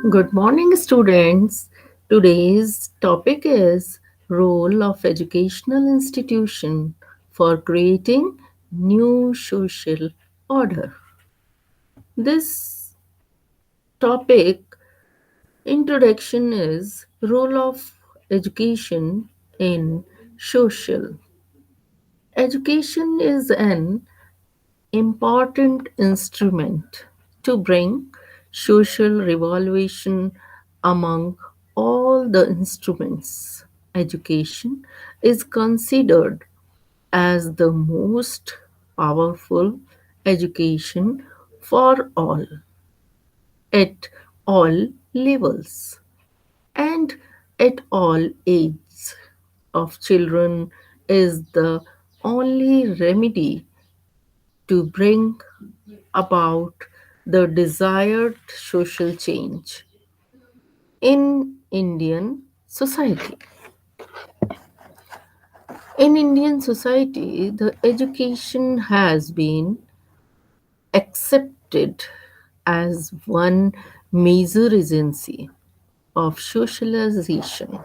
Good morning, students. Today's topic is role of educational institution for creating new social order. This topic introduction is role of education in social. Education is an important instrument to bring social revolution among all the instruments. Education is considered as the most powerful education for all at all levels and at all ages of children is the only remedy to bring about the desired social change in Indian society. In Indian society, the education has been accepted as one major agency of socialization,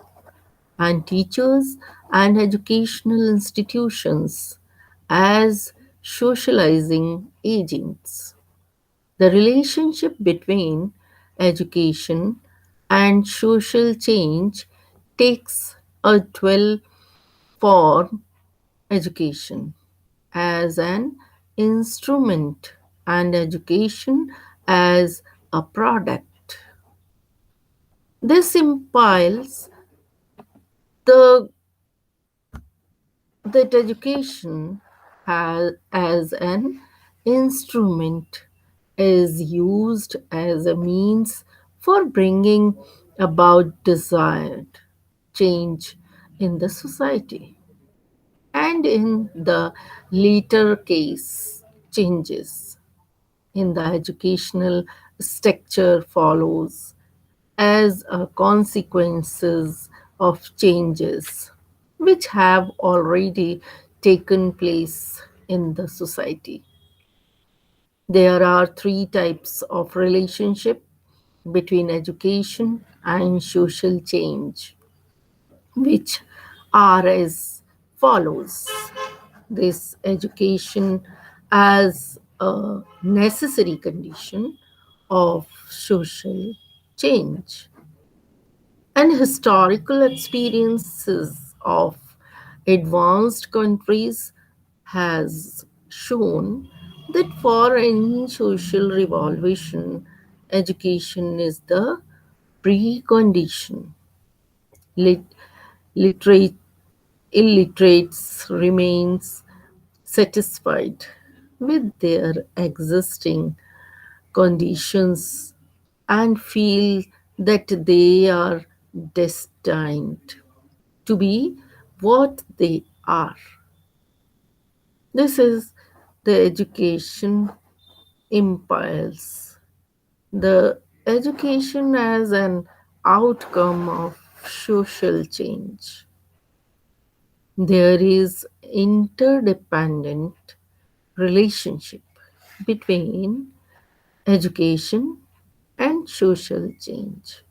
and teachers and educational institutions as socializing agents. The relationship between education and social change takes a dual form: education as an instrument and education as a product. This implies the that education as an instrument is used as a means for bringing about desired change in the society, and in the later case changes in the educational structure follows as a consequences of changes which have already taken place in the society. There are three types of relationship between education and social change, which are as follows: this education as a necessary condition of social change, and historical experiences of advanced countries has shown that for any social revolution, education is the precondition. Lit- literate, illiterates remains satisfied with their existing conditions and feel that they are destined to be what they are. This is the education impulse. The education as an outcome of social change. There is interdependent relationship between education and social change.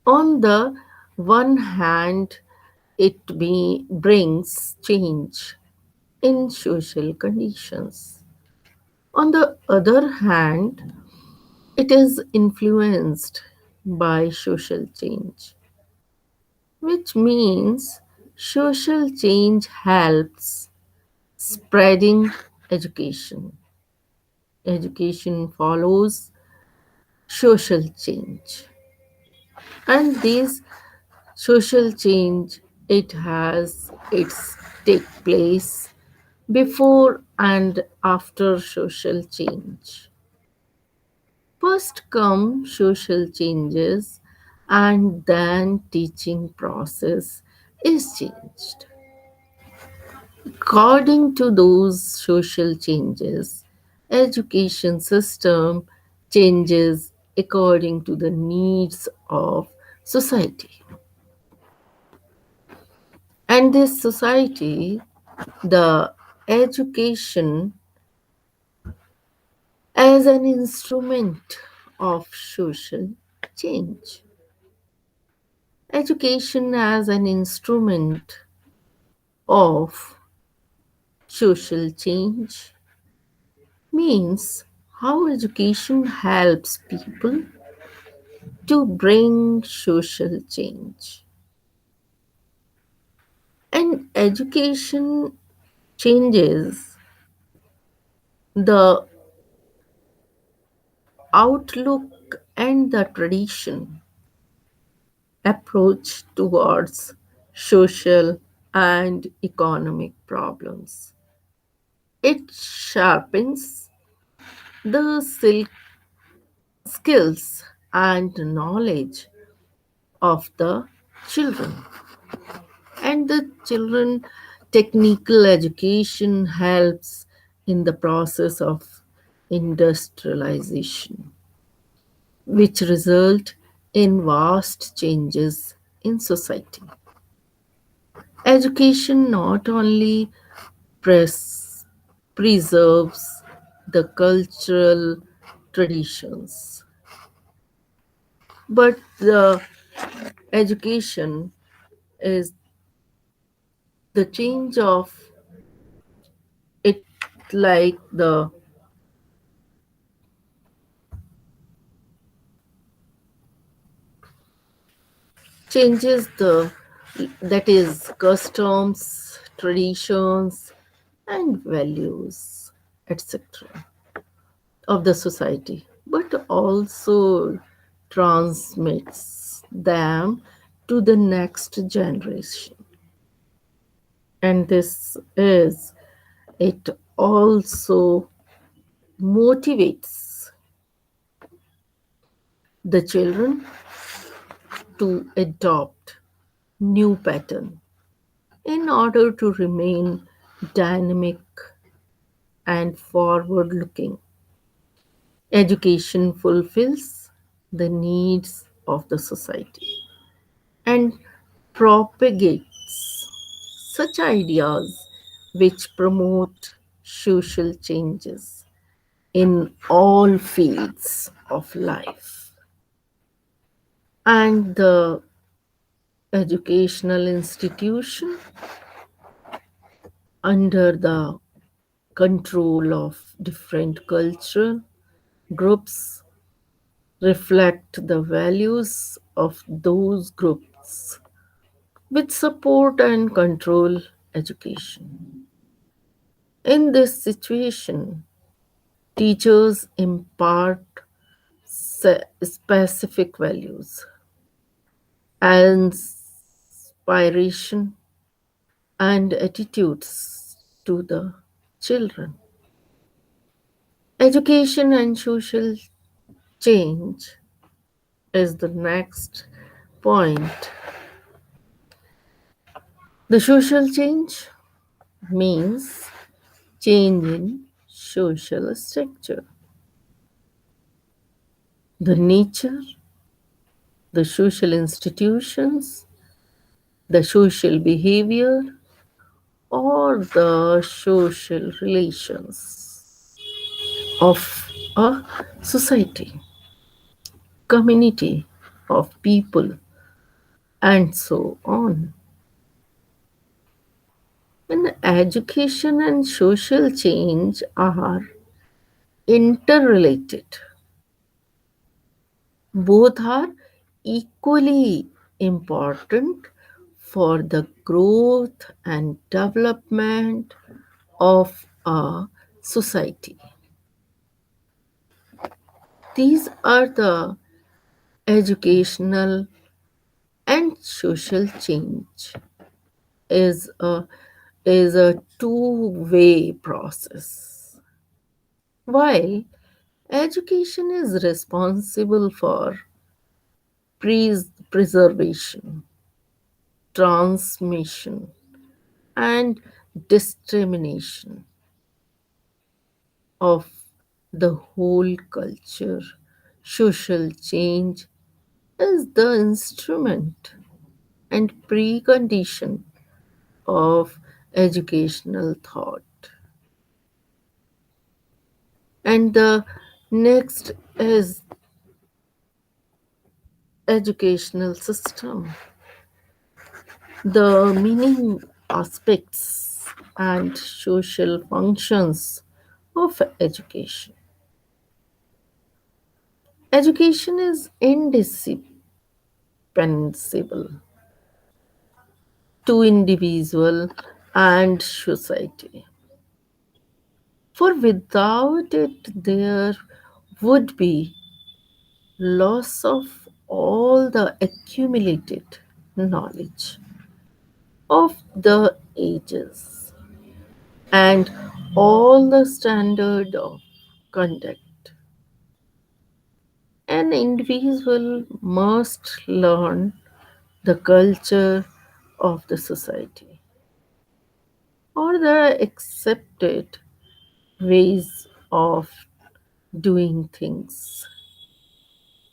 On the one hand, brings change in social conditions. On the other hand, it is influenced by social change, which means social change helps spreading education. Education follows social change. And this social change, it has its take place before and after social change. First come social changes and then teaching process is changed. According to those social changes, education system changes according to the needs of society. And this society, the education as an instrument of social. change. Education as an instrument of social change means how education helps people to bring social change. And education changes the outlook and the tradition approach towards social and economic problems. It sharpens the skills and knowledge of the children. And the children technical education helps in the process of industrialization, which result in vast changes in society. Education not only pres- preserves the cultural traditions, but the education is the change of it, like the changes the, that is, customs, traditions, and values, etc., of the society, but also transmits them to the next generation. And this is, it also motivates the children to adopt new pattern in order to remain dynamic and forward looking. Education fulfills the needs of the society and propagates such ideas which promote social changes in all fields of life. And the educational institution, under the control of different cultural groups, reflect the values of those groups with support and control education. In this situation, teachers impart specific values, inspiration, and attitudes to the children. Education and social change is the next point. The social change means change in social structure, the nature, the social institutions, the social behavior, or the social relations of a society, community of people, and so on. And education and social change are interrelated. Both are equally important for the growth and development of a society. These are the educational and social change is a two-way process. While education is responsible for preservation, transmission, and discrimination of the whole culture, social change is the instrument and precondition of educational thought. And the next is educational system, the meaning aspects and social functions of education. Education is indispensable to individual and society. For without it, there would be loss of all the accumulated knowledge of the ages and all the standard of conduct. An individual must learn the culture of the society or the accepted ways of doing things.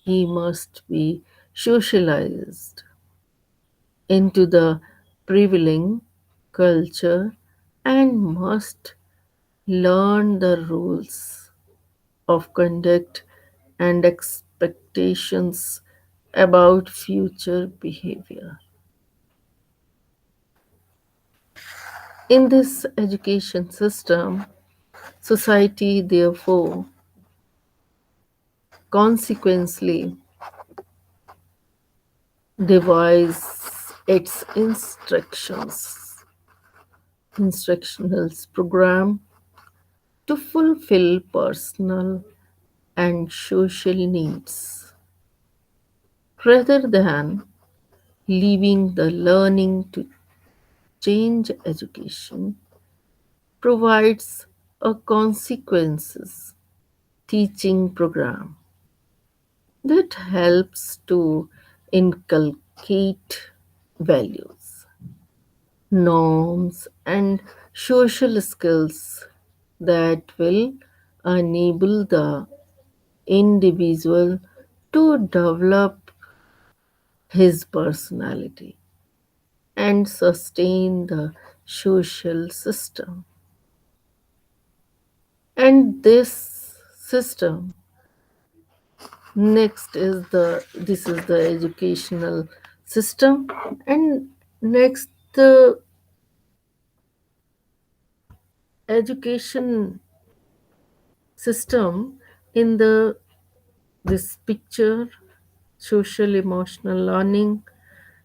He must be socialized into the prevailing culture and must learn the rules of conduct and expectations about future behavior. In this education system, society therefore consequently devise its instructional program to fulfill personal and social needs rather than leaving the learning to change. Education provides a consequences teaching program that helps to inculcate values, norms, and social skills that will enable the individual to develop his personality and sustain the social system. And this system next is the this is the educational system, and next the education system in the this picture: social emotional learning,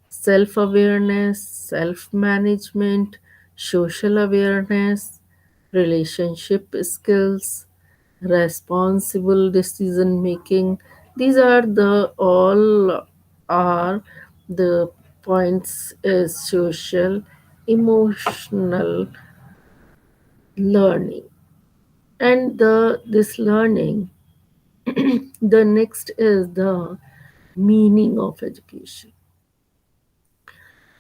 self awareness, self management, social awareness, relationship skills, responsible decision making. These are the all are the points is social emotional learning. And the this learning, the next is the meaning of education.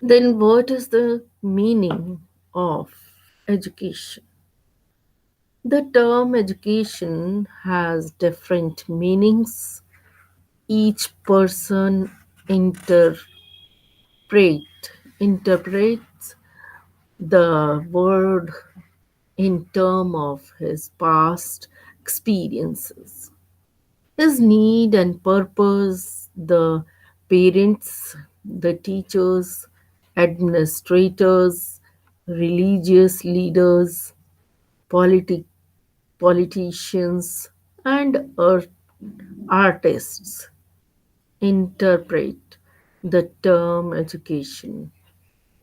Then, what is the meaning of education? The term education has different meanings. Each person interprets the word in terms of his past experiences, his need and purpose. The parents, the teachers, administrators, religious leaders, politi- politicians, and artists interpret the term education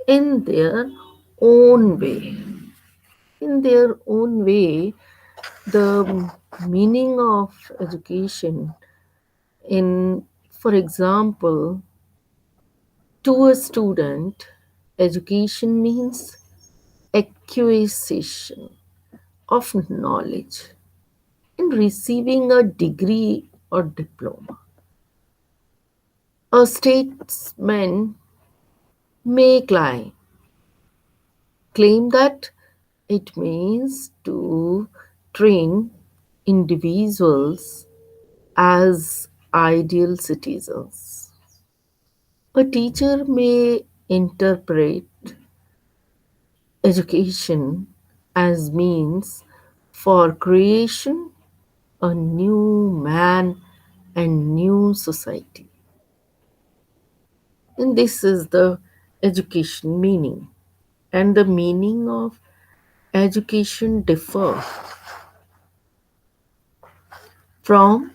in their own way. In their own way, the meaning of education, in for example, to a student, education means acquisition of knowledge in receiving a degree or diploma. A statesman may claim that it means to train individuals as ideal citizens. A teacher may interpret education as means for creation a new man and new society. And this is the education meaning. And the meaning of education differ from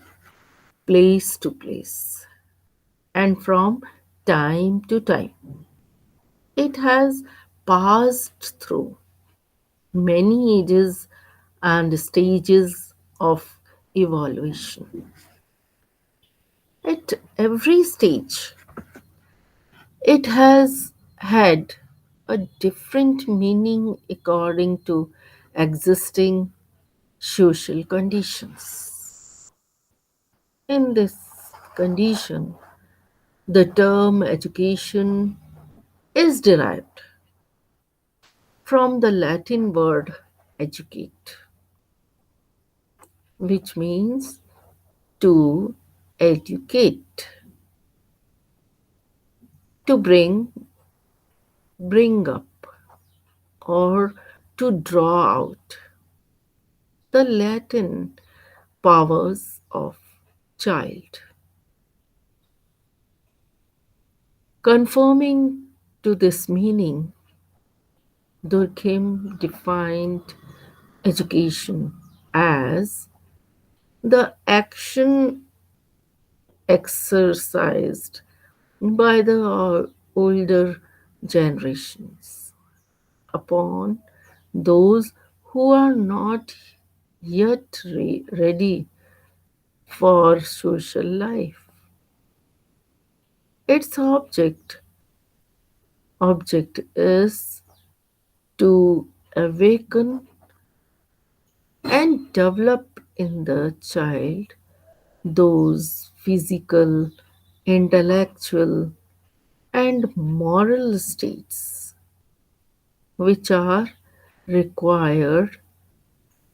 place to place and from time to time. It has passed through many ages and stages of evaluation. At every stage, it has had a different meaning according to existing social conditions. In this condition, the term education is derived from the Latin word educate, which means to educate, to bring up, or to draw out the latent powers of child. Conforming to this meaning, Durkheim defined education as the action exercised by the older generations upon those who are not yet ready for social life. Its object is to awaken and develop in the child those physical, intellectual, and moral states which are required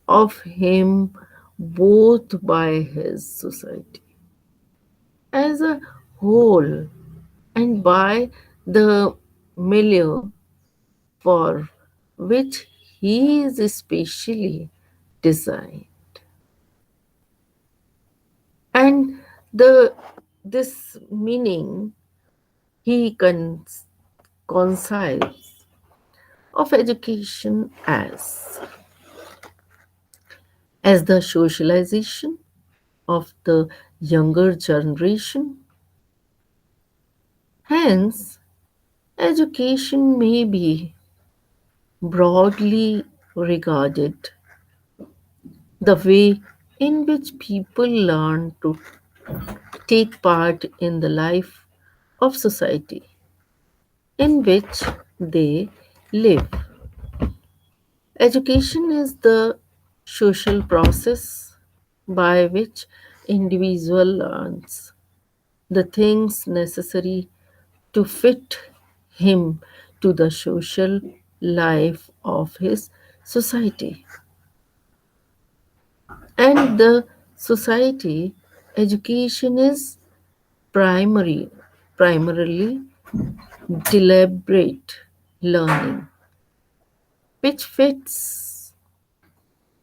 of him both by his society as a whole and by the milieu for which he is especially designed. And the this meaning he conceives of education as the socialization of the younger generation. Hence, education may be broadly regarded the way in which people learn to take part in the life of society in which they live. Education is the social process by which individual learns the things necessary to fit him to the social life of his society. And the society education is primarily deliberate learning, which fits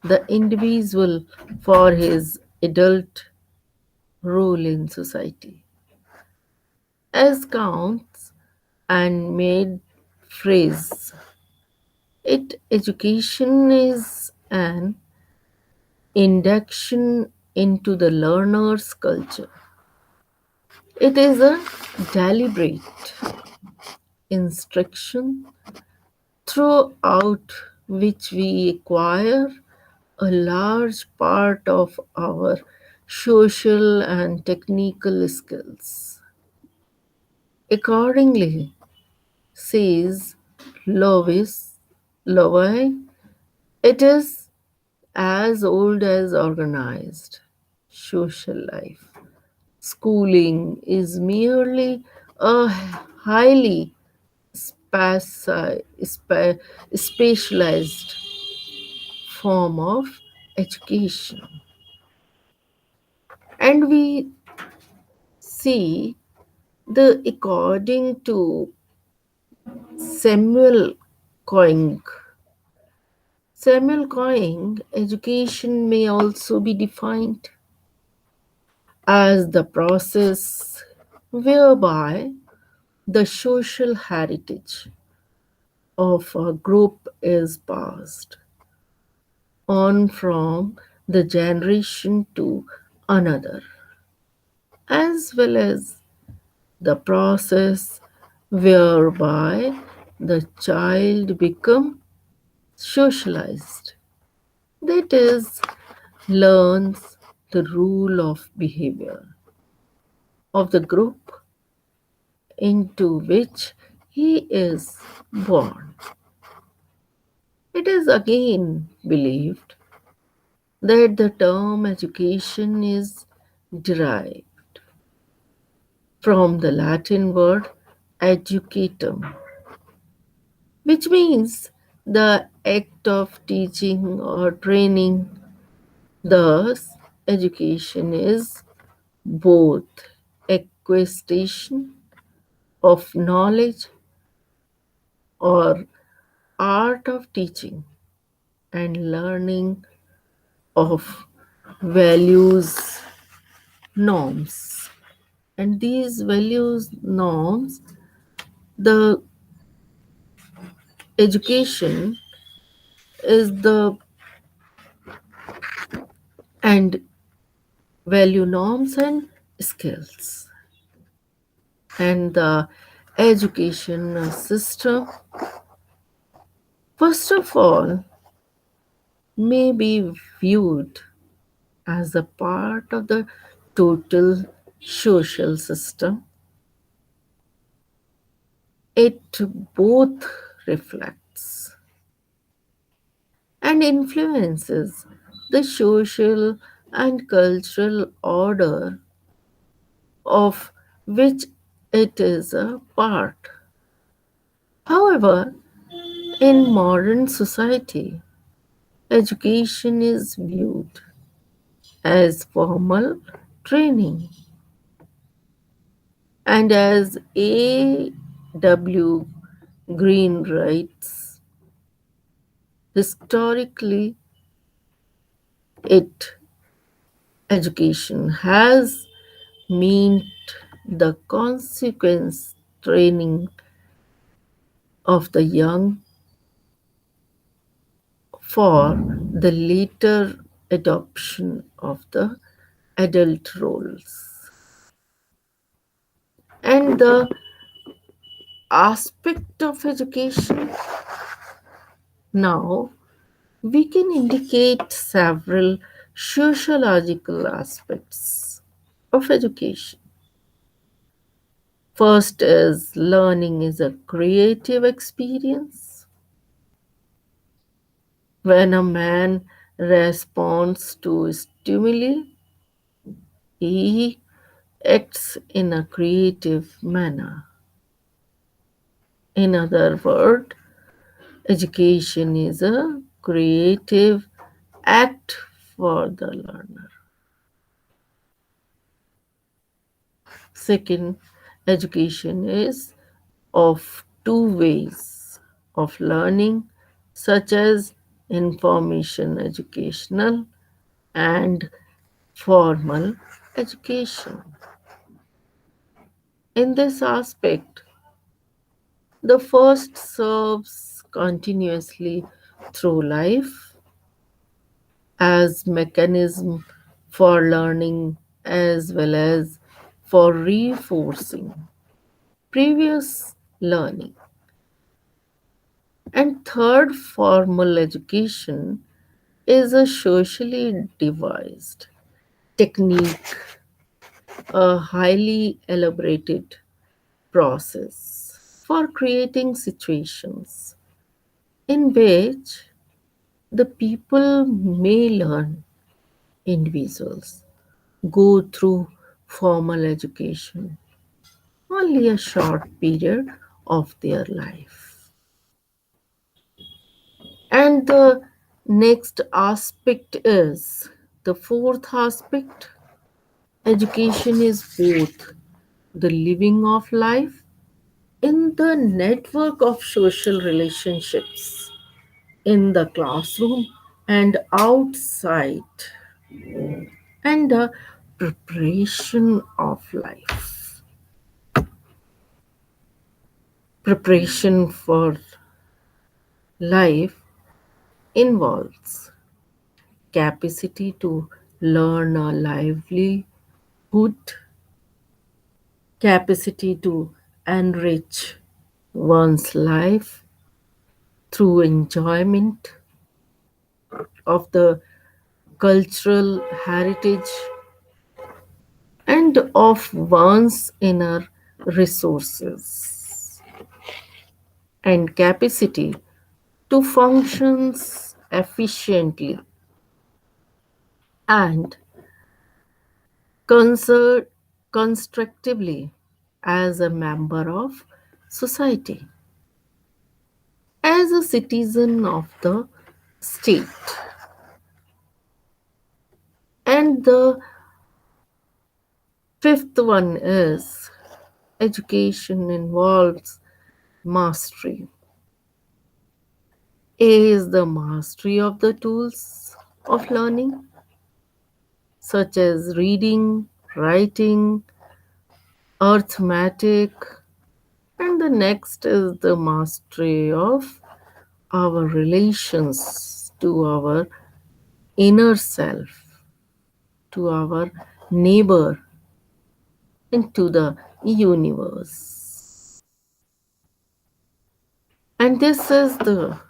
the individual for his adult role in society. As counts and made phrase, it education is an induction into the learner's culture. It is a deliberate instruction throughout which we acquire a large part of our social and technical skills. Accordingly, says Lowy, it is as old as organized social life. Schooling is merely a highly specialized form of education. And we see the according to Samuel Coing. Samuel Coing, education may also be defined as the process whereby The social heritage of a group is passed on from the generation to another, as well as the process whereby the child become socialized, that is, learns the rule of behavior of the group into which he is born. It is again believed that the term education is derived from the Latin word educatum, which means the act of teaching or training. Thus, education is both acquisition of knowledge or art of teaching and learning of values norms. And these values norms, the education is the and value norms and skills, and the education system first of all may be viewed as a part of the total social system. It both reflects and influences the social and cultural order of which it is a part. However, in modern society, education is viewed as formal training, and as A. W. Green writes, historically, it education has meant the consequence training of the young for the later adoption of the adult roles. And the aspect of education, now we can indicate several sociological aspects of education. First is learning is a creative experience. When a man responds to stimuli, he acts in a creative manner. In other words, education is a creative act for the learner. Second, education is of two ways of learning, such as information educational and formal education. In this aspect, the first serves continuously through life as mechanism for learning as well as for reinforcing previous learning. And third, formal education is a socially devised technique, a highly elaborated process for creating situations in which the people may learn. Individuals go through formal education only a short period of their life. And the next aspect is the fourth aspect. Education is both the living of life in the network of social relationships in the classroom and outside, and the preparation of life. Preparation for life involves capacity to learn a livelihood, capacity to enrich one's life through enjoyment of the cultural heritage and of one's inner resources, and capacity to function efficiently and concert constructively as a member of society, as a citizen of the state. And the fifth one is education involves mastery. A is the mastery of the tools of learning, such as reading, writing, arithmetic, and the next is the mastery of our relations to our inner self, to our neighbor, and to the universe. And this is the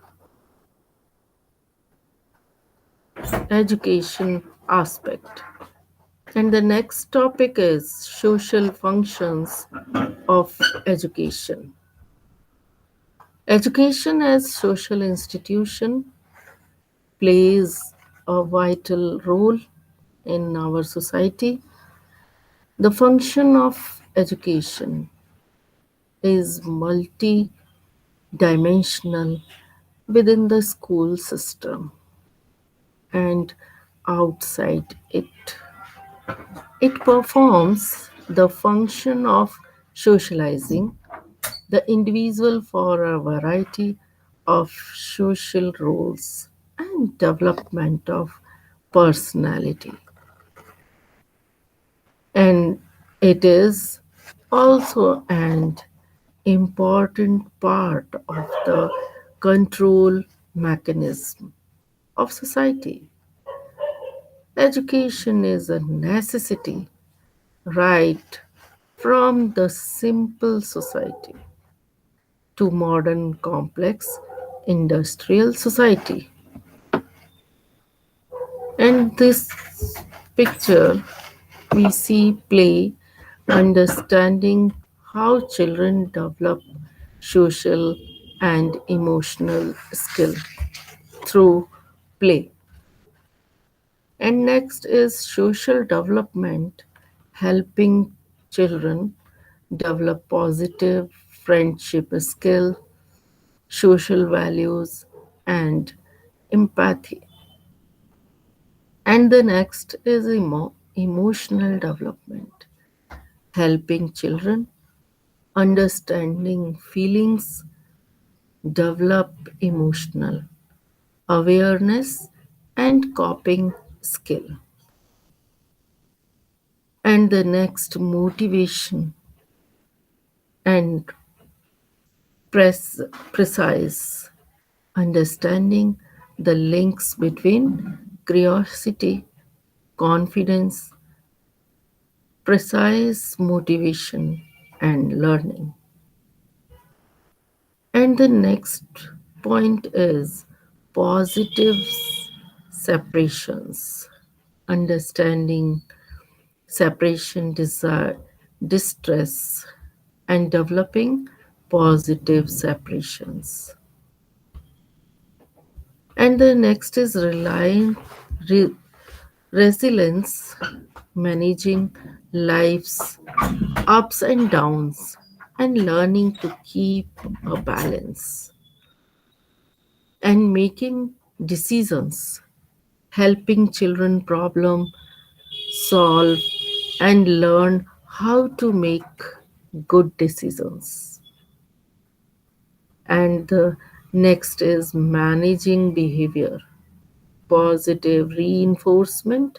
education aspect. And the next topic is social functions of education. Education as social institution plays a vital role in our society. The function of education is multi-dimensional within the school system and outside it. It performs the function of socializing the individual for a variety of social roles and development of personality. And it is also an important part of the control mechanism of society. Education is a necessity right from the simple society to modern complex industrial society. And this picture we see play understanding how children develop social and emotional skill through play. And next is social development, helping children develop positive friendship skill, social values, and empathy. And the next is emotional development, helping children understanding feelings, develop emotional awareness, and coping skill. And the next motivation and precise understanding the links between curiosity, confidence, precise motivation, and learning. And the next point is positive separations, understanding separation, desire, distress, and developing positive separations. And the next is re- resilience, managing life's ups and downs, and learning to keep a balance, and making decisions, helping children problem solve and learn how to make good decisions. And the next is managing behavior, positive reinforcement,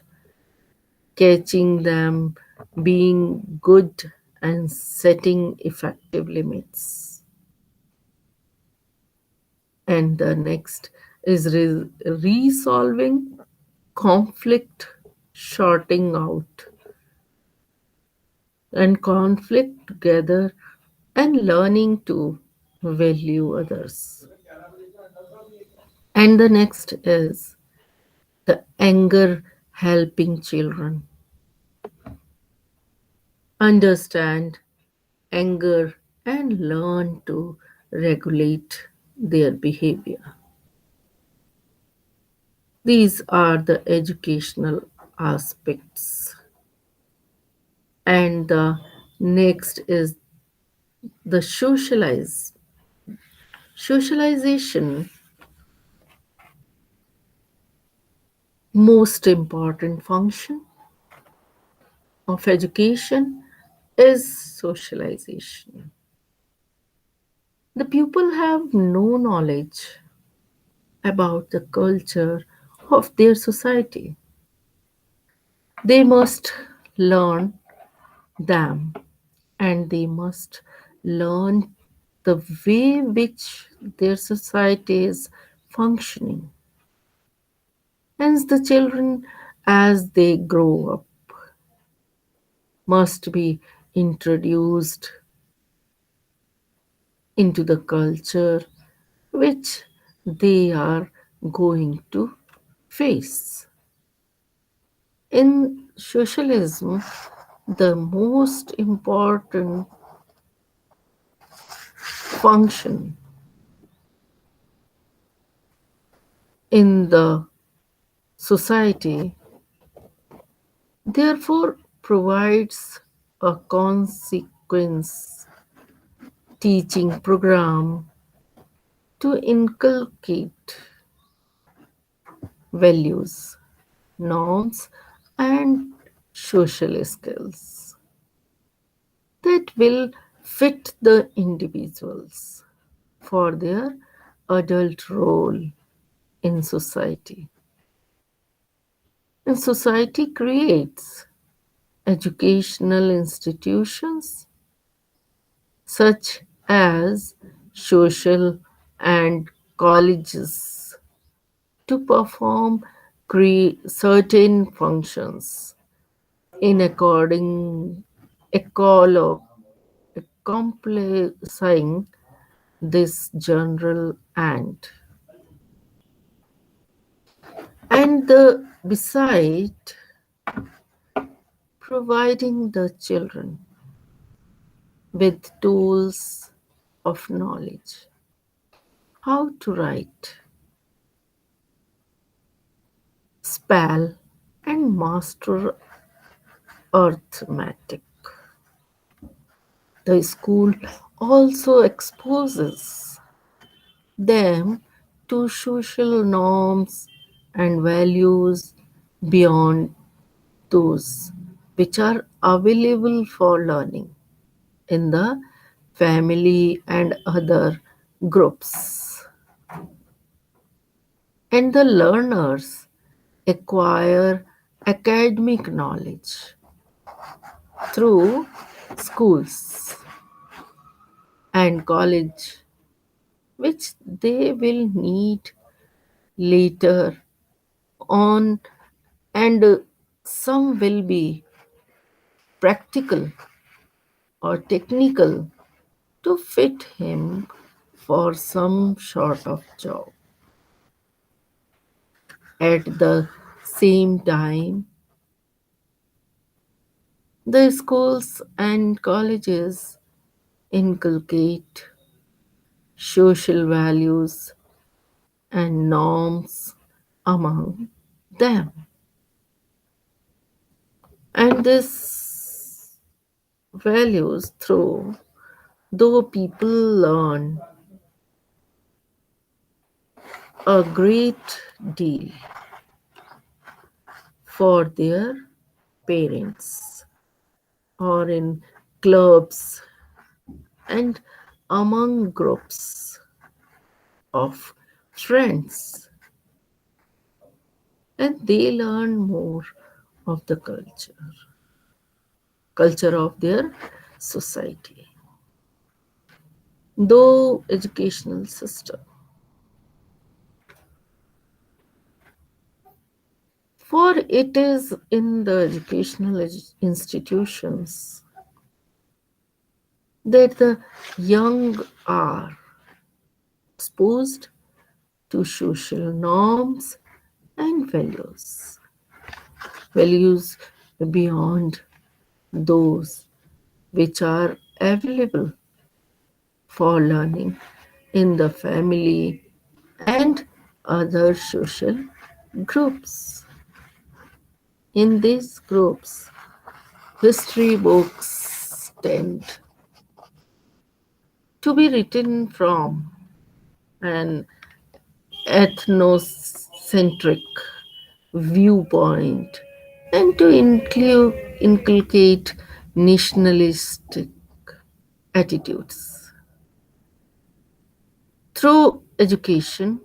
catching them, being good, and setting effective limits. And the next is resolving conflict, sorting out and conflict together, and learning to value others. And the next is the anger, helping children understand anger and learn to regulate their behavior. These are the educational aspects. And the next is the socialization. Most important function of education is socialization. The pupil have no knowledge about the culture of their society. They must learn them, and they must learn the way which their society is functioning. Hence, the children, as they grow up, must be introduced into the culture which they are going to face. In socialism, the most important function in the society therefore provides a consequence teaching program to inculcate values, norms, and social skills that will fit the individuals for their adult role in society. And society creates educational institutions such as social and colleges to perform certain functions in ecolo- accomplishing this general end. And the beside providing the children with tools of knowledge, how to write, spell, and master arithmetic. The school also exposes them to social norms and values beyond those which are available for learning in the family and other groups. And the learners acquire academic knowledge through schools and college, which they will need later on, and some will be practical or technical to fit him for some sort of job. At the same time, the schools and colleges inculcate social values and norms among them. And this values through though people learn a great deal for their parents or in clubs and among groups of friends, and they learn more of the culture of their society. Though educational system For it is in the educational institutions that the young are exposed to social norms and values beyond those which are available for learning in the family and other social groups. In these groups, history books tend to be written from an ethnocentric viewpoint and to inculcate nationalistic attitudes. Through education,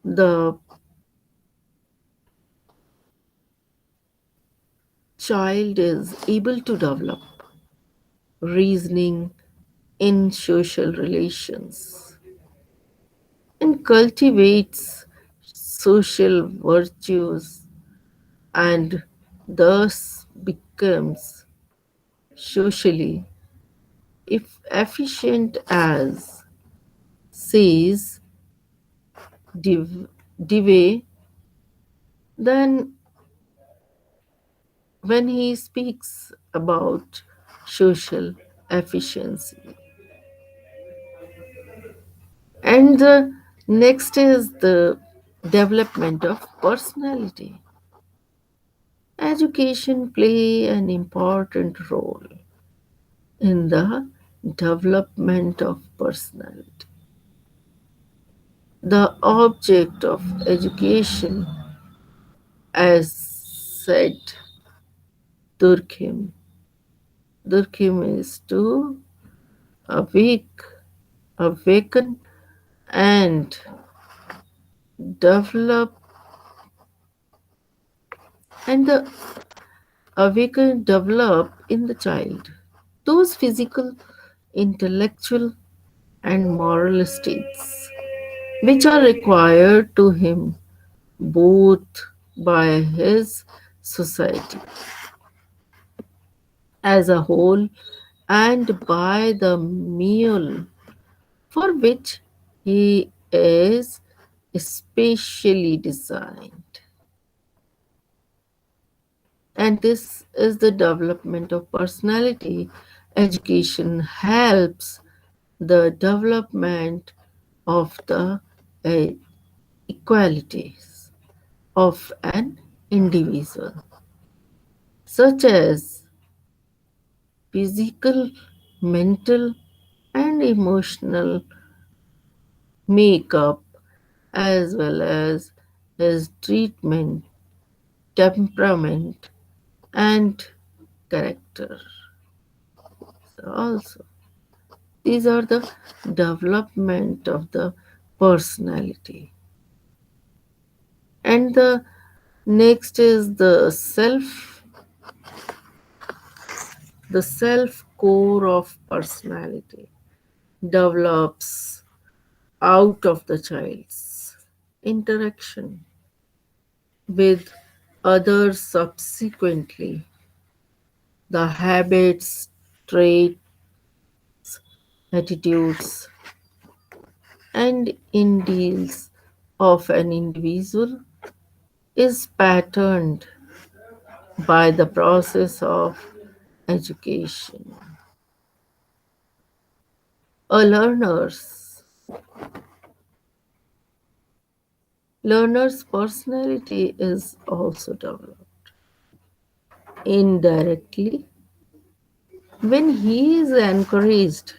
the child is able to develop reasoning in social relations and cultivates social virtues and thus becomes socially if efficient as says Dewey then when he speaks about social efficiency. And the next is the development of personality. Education play an important role in the development of personality. The object of education, as said Durkheim, Durkheim is to awake, awaken, and develop, and the awaken develop in the child those physical, intellectual, and moral states which are required to him both by his society as a whole and by the meal for which he is specially designed. And this is the development of personality. Education helps the development of the uh, equalities of an individual, such as physical, mental, and emotional makeup, as well as his treatment, temperament, and character. So also, these are the development of the personality. And the next is the self core of personality develops out of the child's interaction with others subsequently. The habits, traits, attitudes, and ideals of an individual is patterned by the process of education. A learner's personality is also developed indirectly when he is encouraged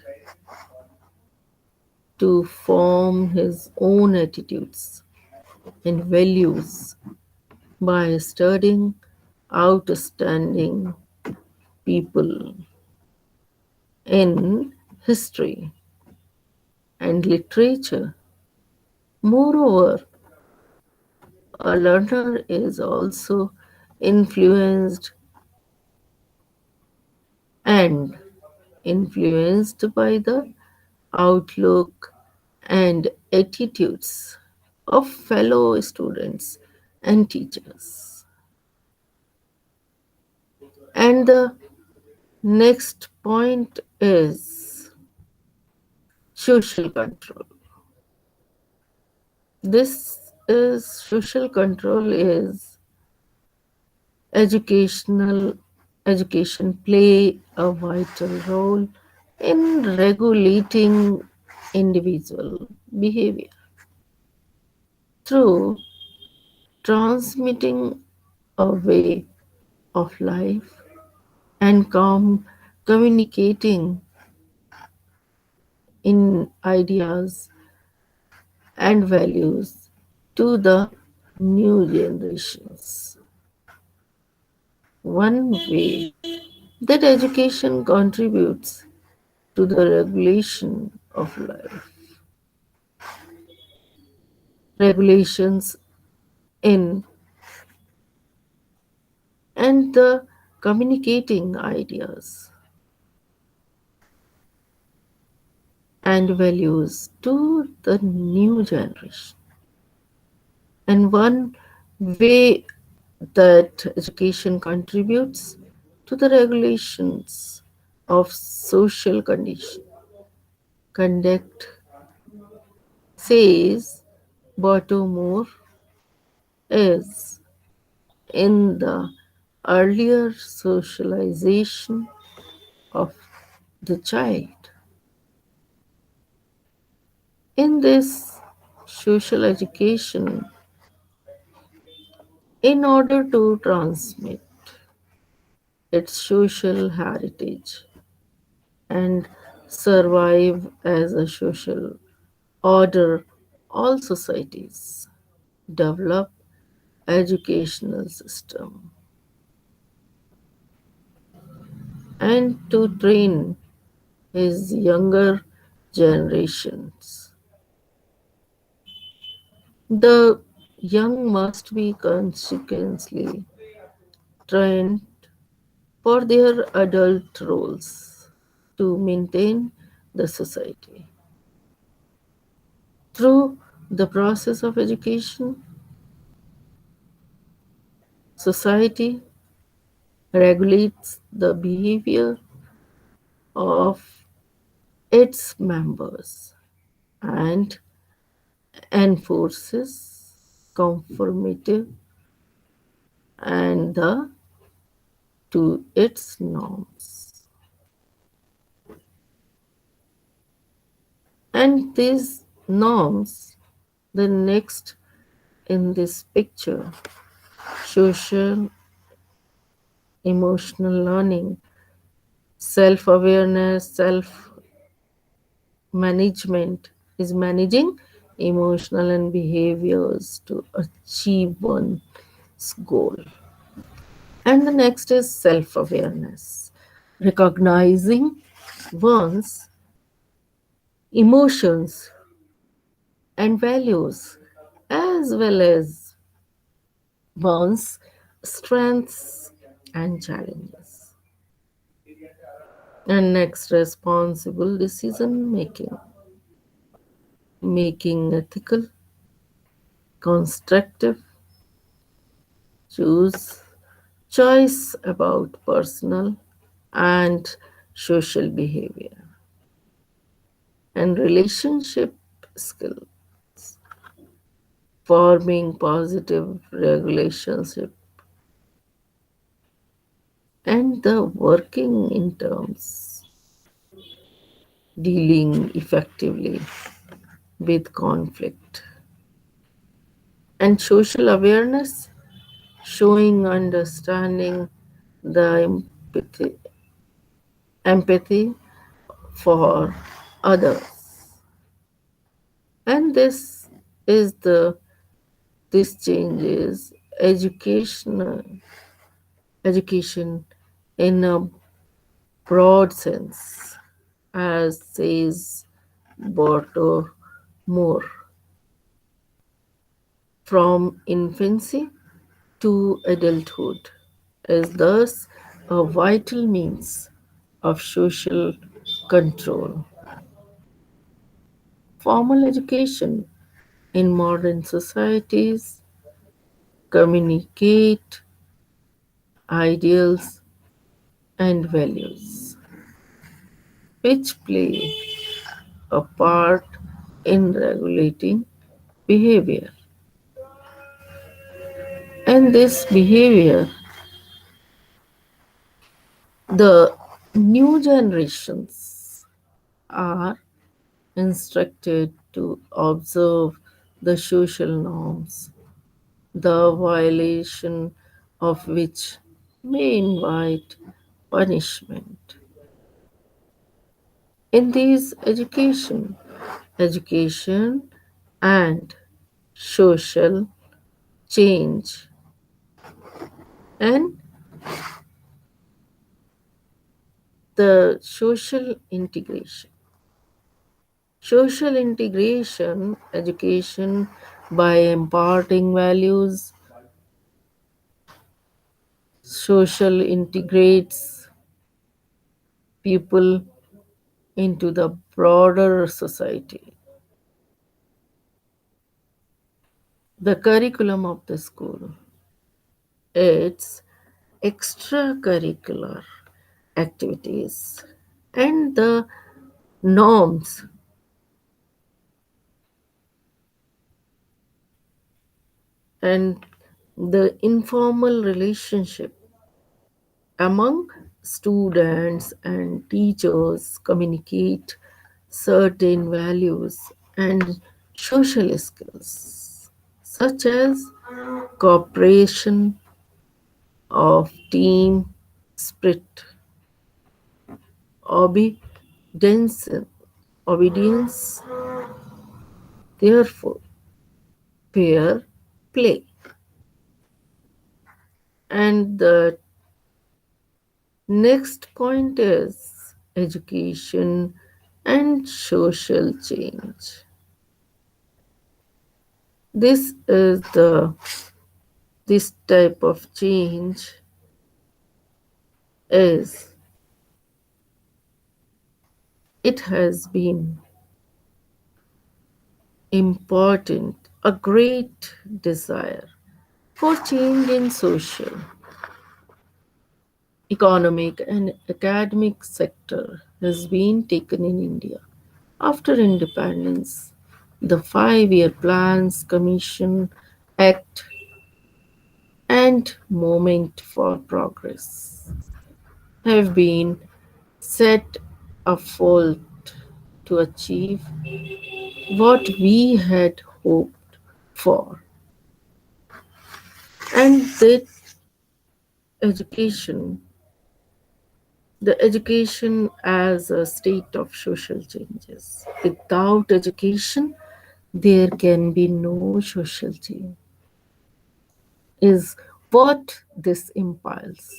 to form his own attitudes and values by studying outstanding people in history and literature. Moreover, a learner is also influenced and influenced by the outlook and attitudes of fellow students and teachers. And the next point is social control. This is social control is educational education play a vital role in regulating individual behavior through transmitting a way of life and communicating in ideas and values to the new generations. One way that education contributes to the regulation of life, regulations in and the communicating ideas and values to the new generation. And one way that education contributes to the regulations of social condition conduct says Baltimore is in the earlier socialization of the child. In this social education, in order to transmit its social heritage and survive as a social order, all societies develop educational system and to train his younger generations. The young must be consequently trained for their adult roles to maintain the society. Through the process of education, society regulates the behavior of its members and enforces conformity and the to its norms. And these norms, the next in this picture, social emotional learning, self awareness, self management is managing emotional and behaviors to achieve one's goal. And the next is self awareness, recognizing one's emotions and values as well as one's strengths and challenges. And next, responsible decision making, making ethical, constructive choose choice about personal and social behavior and relationship skill, forming positive relationship and the working in terms, dealing effectively with conflict and social awareness, showing understanding the empathy for others. And is the this changes education in a broad sense, as says Borto Moore, from infancy to adulthood, is thus a vital means of social control. Formal education in modern societies communicate ideals and values, which play a part in regulating behavior. And this behavior, the new generations are instructed to observe the social norms, the violation of which may invite punishment. In these education and social change and the social integration. Social integration, education by imparting values, social integrates people into the broader society. The curriculum of the school, its extracurricular activities, and the norms and the informal relationship among students and teachers communicate certain values and social skills, such as cooperation, of team spirit, obedience, obedience, therefore, fair play. And the next point is education and social change. This is the this type of change is it has been important, a great desire for change in social, economic and academic sector has been taken in India. After independence, the 5-year plans, commission, act and movement for progress have been set afoot to achieve what we had hoped for. And that education, the education as a state of social changes. Without education, there can be no social change, is what this implies.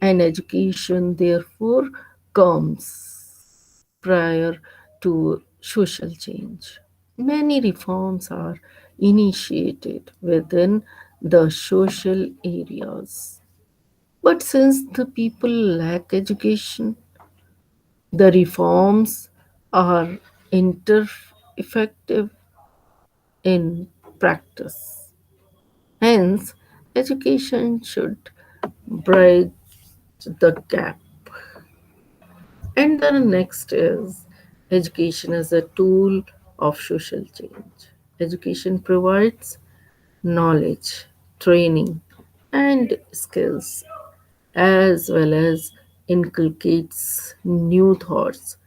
And education, therefore, comes prior to social change. Many reforms are initiated within the social areas. But since the people lack education, the reforms are ineffective in practice. Hence, education should bridge the gap. And the next is education as a tool of social change. Education provides knowledge, training, and skills, as well as inculcates new thoughts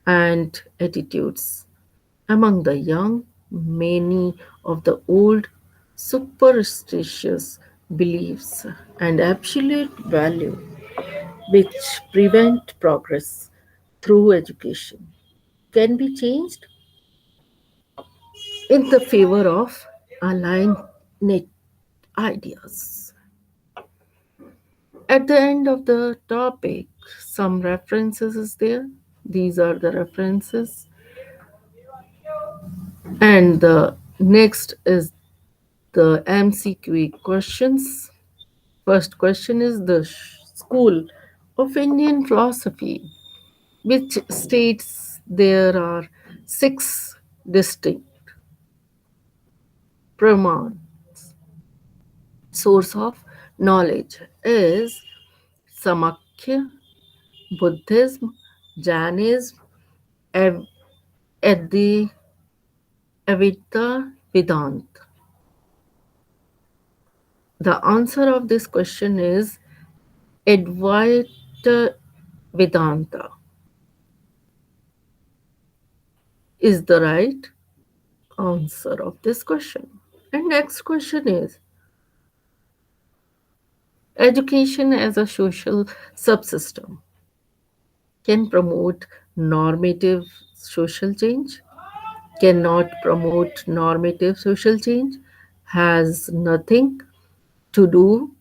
and attitudes. Among the young, many of the old superstitious beliefs and absolute value which prevent progress through education can be changed in the favor of aligned ideas. At the end of the topic, some references is there. These are the references. And the next is the MCQ questions. First question is the School of Indian Philosophy, which states there are six distinct pramans. source of knowledge is Samakya, Buddhism, Jainism, Av- Adi- Advaita Vedanta. The answer of this question is Advaita Vedanta is the right answer of this question. And next question is education as a social subsystem can promote normative social change, cannot promote normative social change, has nothing to do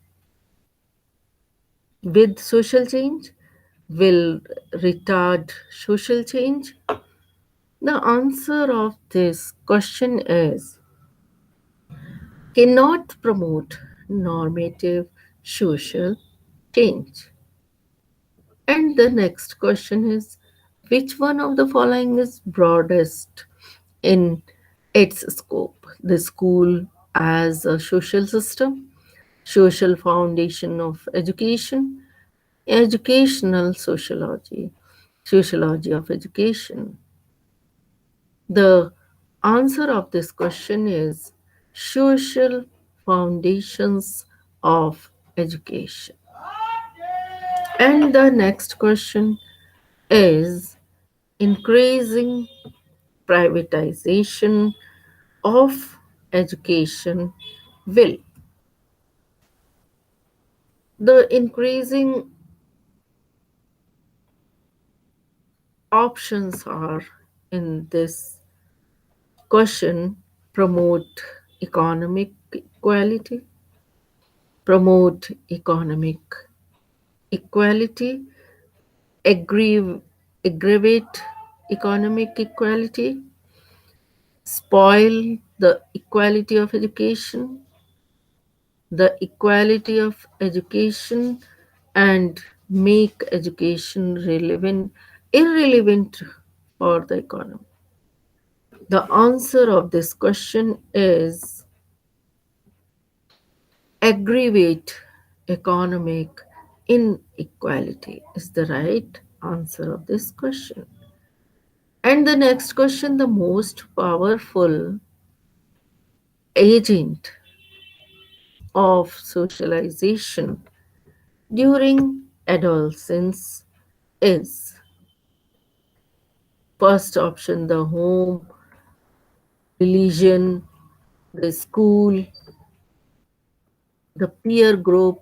with social change, will retard social change. The answer of this question is cannot promote normative social change. And the next question is which one of the following is broadest in its scope? The school as a social system, social foundation of education, educational sociology, sociology of education. The answer of this question is social foundations of education. And the next question is increasing privatization of education will. The increasing options are in this question promote economic equality, promote economic equality, aggravate economic equality, spoil the equality of education, the equality of education, and make education relevant irrelevant for the economy. The answer of this question is aggravate economic inequality is the right answer of this question. And the next question, the most powerful agent of socialization during adolescence is first option the home, religion, the school, the peer group.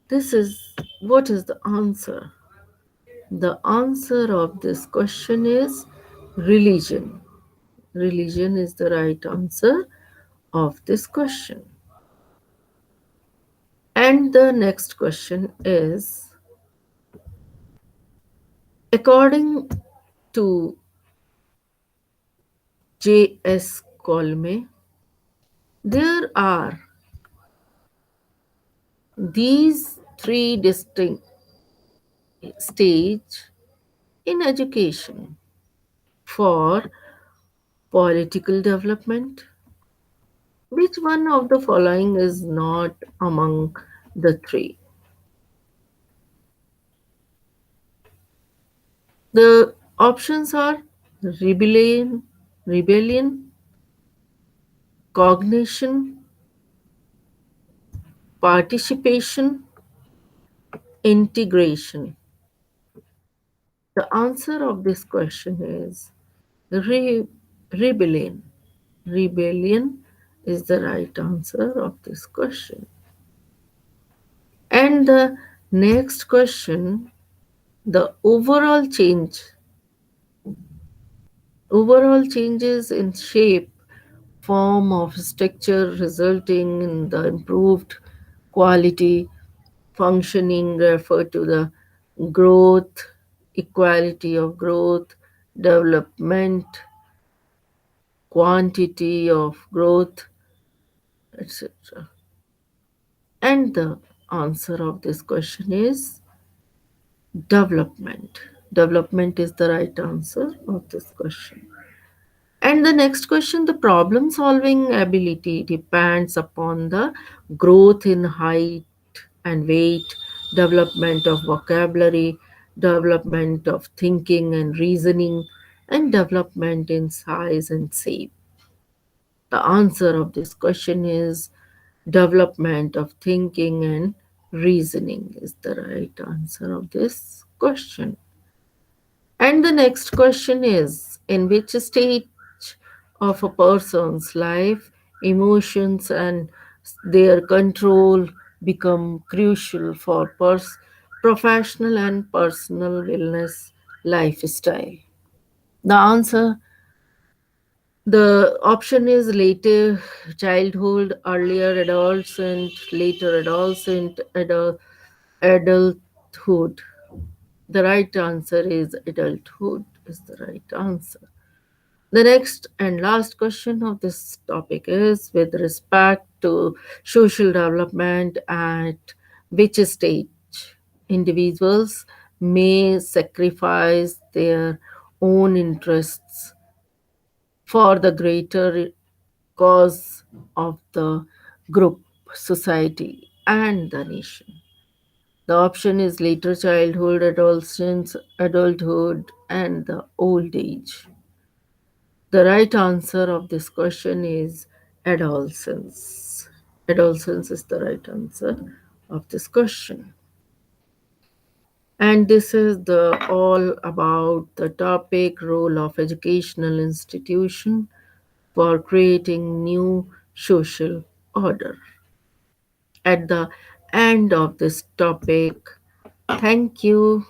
This is what is the answer? The answer of this question is religion. Religion is the right answer of this question. And the next question is according to J.S. Colme, there are these three distinct stages in education for political development. Which one of the following is not among the three? The options are rebellion, cognition, participation, integration. The answer of this question is re- rebellion. Rebellion is the right answer of this question. And the next question, the overall changes in shape, form of structure resulting in the improved quality functioning refer to the growth, equality of growth, development, quantity of growth, etc. And the answer of this question is development. Development is the right answer of this question. And the next question, the problem solving ability depends upon the growth in height and weight, development of vocabulary, development of thinking and reasoning, and development in size and shape. The answer of this question is development of thinking and reasoning is the right answer of this question. And the next question is, in which stage of a person's life emotions and their control become crucial for professional and personal wellness lifestyle? The answer, the option is later childhood, earlier adolescent, later adulthood. The right answer is adulthood is the right answer. The next and last question of this topic is, with respect to social development, at which stage individuals may sacrifice their own interests for the greater cause of the group, society, and the nation. The option is later childhood, adolescence, adulthood, and the old age. The right answer of this question is adolescence. Adolescence is the right answer of this question. And this is the all about the topic role of educational institution for creating new social order. At the end of this topic, thank you.